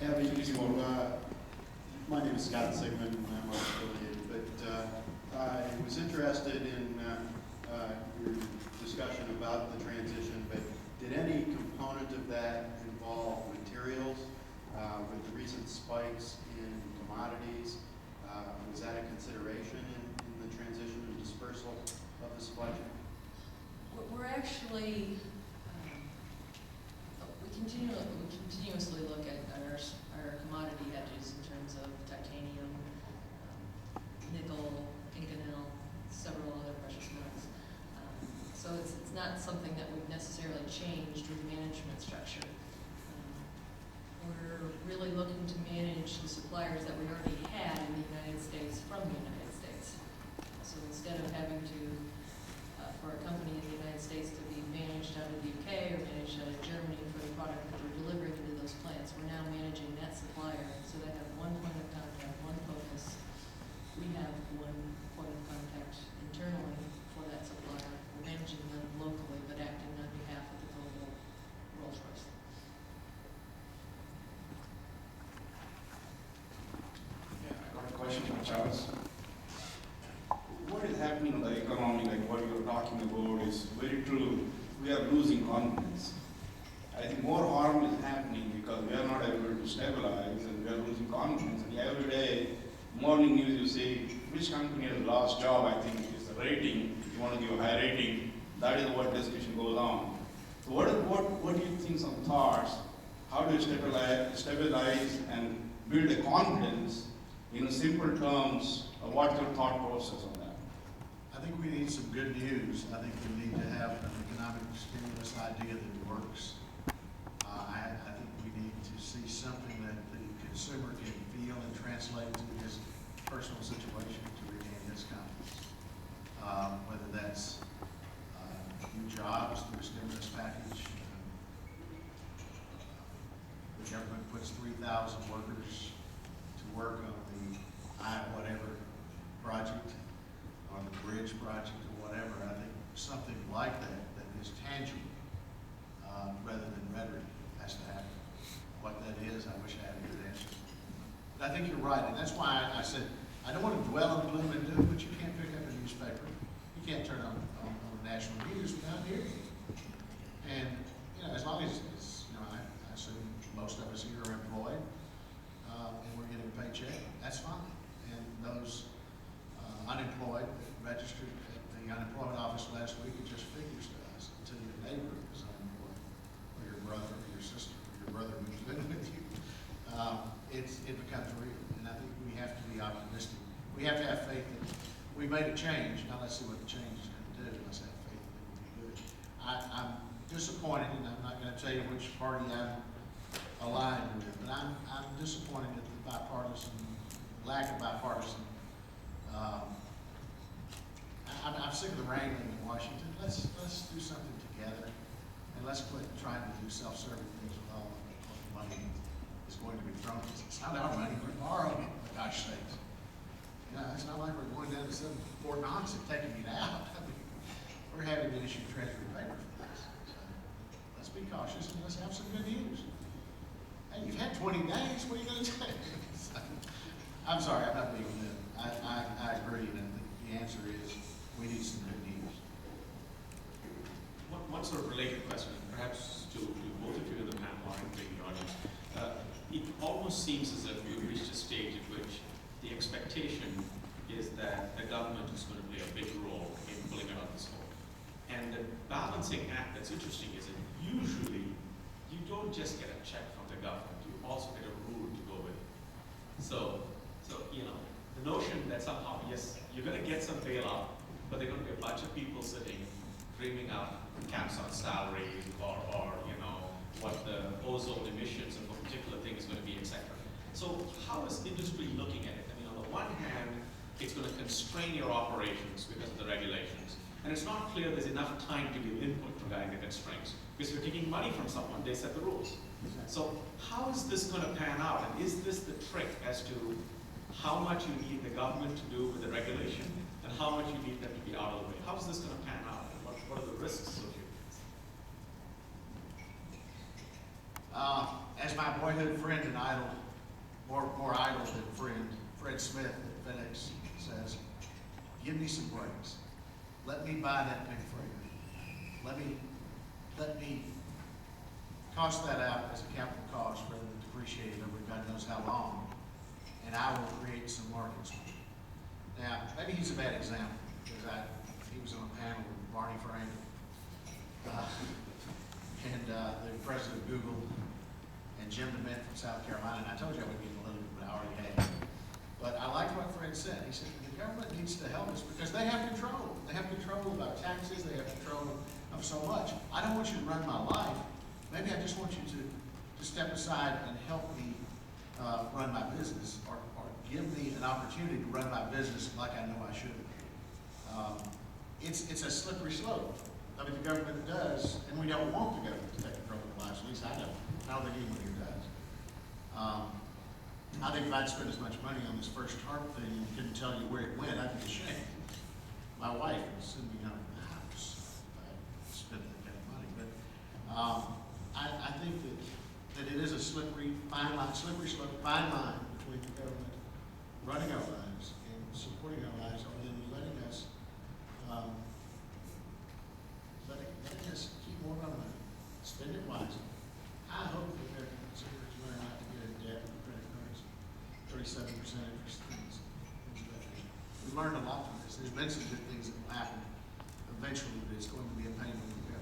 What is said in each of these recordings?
Having to, my name is Scott Sigmund, and I'm affiliated, but I was interested in your discussion about the transition, but did any component of that involve materials? With the recent spikes in commodities, was that a consideration in the transition and dispersal of the supply chain? We're actually, we continuously look at our commodity hedges in terms of titanium, nickel, inconel, several other precious metals. So it's not something that we've necessarily changed with management structure. We're really looking to manage the suppliers that we already had in the United States from the United States. So instead of having to, for a company in the United States to be managed out of the UK or managed out of Germany for the product that we're delivering into those plants, we're now managing that supplier so they have one point of contact, one focus. We have one point of contact internally for that supplier. We're managing them locally but acting on behalf of the global Rolls-Royce. Question from Charles. What is happening in the economy, like what you're talking about, is very true. We are losing confidence. I think more harm is happening because we are not able to stabilize and we are losing confidence. And every day, morning news, you say, which company has lost job, I think is the rating. If you want to give a high rating, that is what discussion goes on. So what do you think, some thoughts? How do you stabilize and build a confidence? In simple terms, what's your thought process on that? I think we need some good news. I think we need to have an economic stimulus idea that works. I think we need to see something that the consumer can feel and translate to his personal situation to regain his confidence. Whether that's new jobs through a stimulus package. The government puts 3,000 workers to work on the whatever project, or the bridge project, or whatever. I think something like that that is tangible, rather than rhetoric, has to happen. What that is, I wish I had a good answer. But I think you're right, and that's why I said I don't want to dwell on gloom and doom, but you can't pick up a newspaper. You can't turn on the national news without hearing it. And as long as I assume most of us here are employed. And we're getting a paycheck, that's fine. And those unemployed registered at the unemployment office last week, it just figures to us until your neighbor is unemployed, or your brother, or your sister, or your brother moves in with you. It becomes real, and I think we have to be optimistic. We have to have faith that we made a change. Now let's see what the change is going to do. Let's have faith that it will be good. I'm disappointed, and I'm not going to tell you which party I'm aligned with, but I'm disappointed at the lack of bipartisan. I'm sick of the wrangling in Washington. Let's do something together, and let's quit trying to do self-serving things with all of the money is going to be thrown. It's not our money; we're borrowing it. For gosh sakes, it's not like we're going down to some Fort Knox and taking it out. I mean, we're having to issue Treasury paper for this. So let's be cautious and let's have some good news. Hey, you've had 20 days, what are you going to do? I'm sorry, I'm not being glib. I agree, and I think the answer is we need some good news. One sort of related question, perhaps to both of you in the panel or in the audience. It almost seems as if we've reached a stage at which the expectation is that the government is going to play a big role in pulling it out of this hole. And the balancing act that's interesting is that usually you don't just get a check from the government, you also get a rule to go with it. So the notion that somehow, yes, you're going to get some bailout, but there are going to be a bunch of people sitting, dreaming up caps on salaries or what the ozone emissions of a particular thing is going to be, etc. So how is industry looking at it? I mean, on the one hand, it's going to constrain your operations because of the regulations. And it's not clear there's enough time to give input to guiding the constraints. Because you're taking money from someone, they set the rules. So how is this going to pan out? And is this the trick as to how much you need the government to do with the regulation and how much you need them to be out of the way? How is this going to pan out? And what are the risks associated with this? as my boyhood friend and idol, more idol than friend, Fred Smith at FedEx says, give me some brakes. Let me buy that big freighter. Let me cost that out as a capital cost rather than depreciate it over God knows how long, and I will create some markets. Now, maybe he's a bad example, because he was on a panel with Barney Frank, and the president of Google, and Jim DeMint from South Carolina. And I told you I would get political, but I already had. But I like what Fred said. He said, the government needs to help us because they have control. They have control about taxes. They have control of so much. I don't want you to run my life. Maybe I just want you to step aside and help me run my business, or give me an opportunity to run my business like I know I should. It's a slippery slope. I mean, the government does, and we don't want the government to take control of our lives. At least I don't. I don't think anyone here does. I think if I'd spent as much money on this first TARP thing and couldn't tell you where it went, I'd be ashamed. My wife would send me out of the house if I spent that kind of money. But I think that it is a fine line between the government running our lives and supporting our lives, and then letting us keep more of our money, spend it wisely. I hope that American consumers learn not to get in debt with credit cards, 37% interest things like that. We learned a lot from this. There's been some good things that will happen eventually, but it's going to be a pain when we go.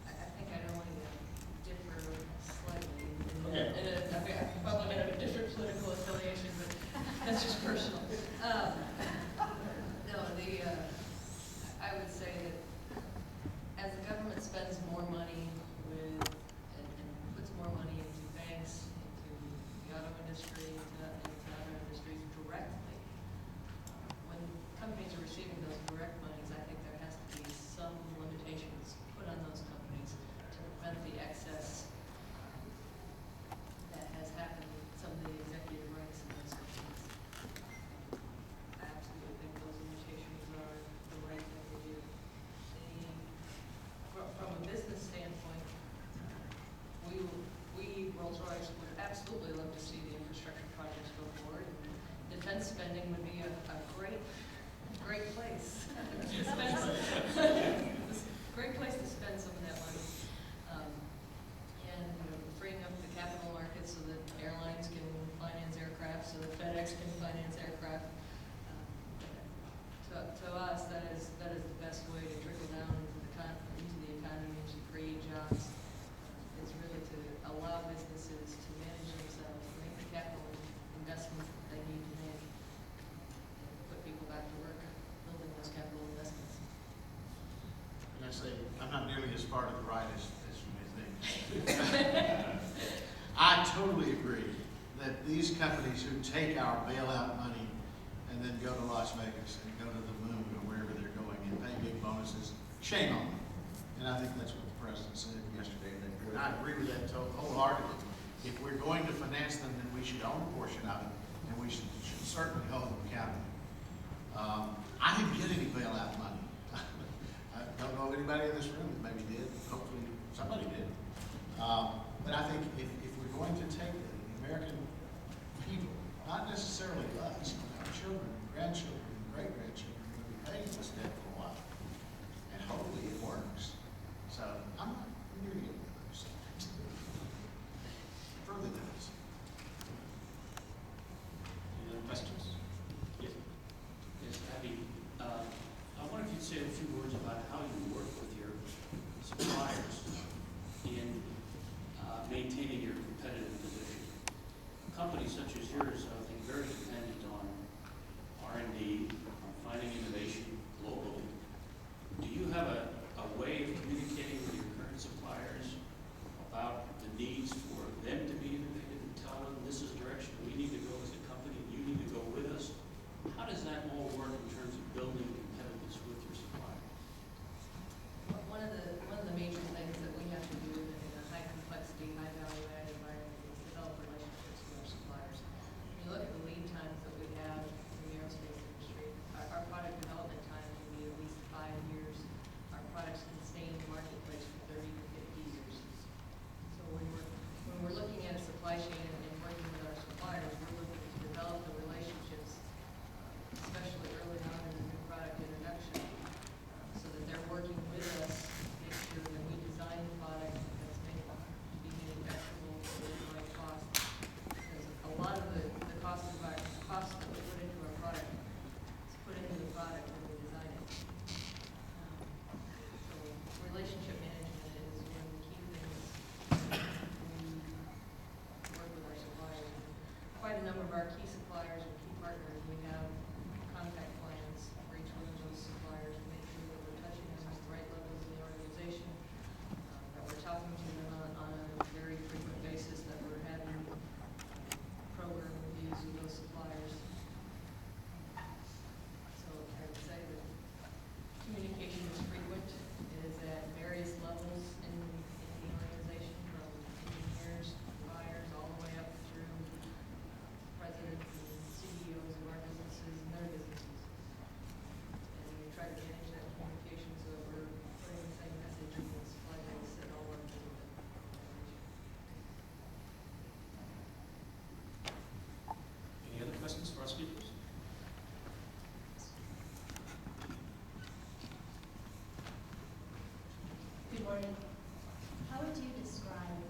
I think I'd only differ slightly. Okay. I probably have a different political affiliation, but that's just personal. No, I would say that as the government spends more money and puts more money into banks, into the auto industry, into other industries directly, when companies are receiving those direct monies, I think there has to be some limitations put on those companies to prevent the excess that has happened with some of the executive ranks in those companies. I absolutely think those limitations are the right thing to do. From a business standpoint, we Rolls-Royce would absolutely love to see the infrastructure projects go forward. Defense spending would be a great place to spend great place to spend some of that money. And freeing up the capital markets so that airlines can finance aircraft, so that FedEx can finance aircraft. To us, that is the best way to trickle down into the economy, to create jobs. Is really to allow businesses to manage themselves, make the capital investments that they need to make, and put people back to work, building those capital investments. And I say, I'm not nearly as far to the right as you may think. I totally agree that these companies who take our bailout money and then go to Las Vegas and go to the moon or wherever they're going and pay big bonuses, shame on them. And I think that's what the president said yesterday. And I agree with that wholeheartedly. If we're going to finance them, then we should own a portion of it, and we should certainly hold them accountable. I didn't get any bailout money. I don't know of anybody in this room that maybe did. Hopefully somebody did. But I think if we're going to take the American people, not necessarily us, but our children, grandchildren, and great-grandchildren, are going to be paying this debt for a while. And hopefully it works. So I'm not nearly getting those. Further than this. Any other questions? Yes. Yes, Abby, I wonder if you'd say a few words about how you work with your suppliers in maintaining your competitive position. Companies such as yours are, I think, very dependent on R&D, on finding innovation globally, how would you describe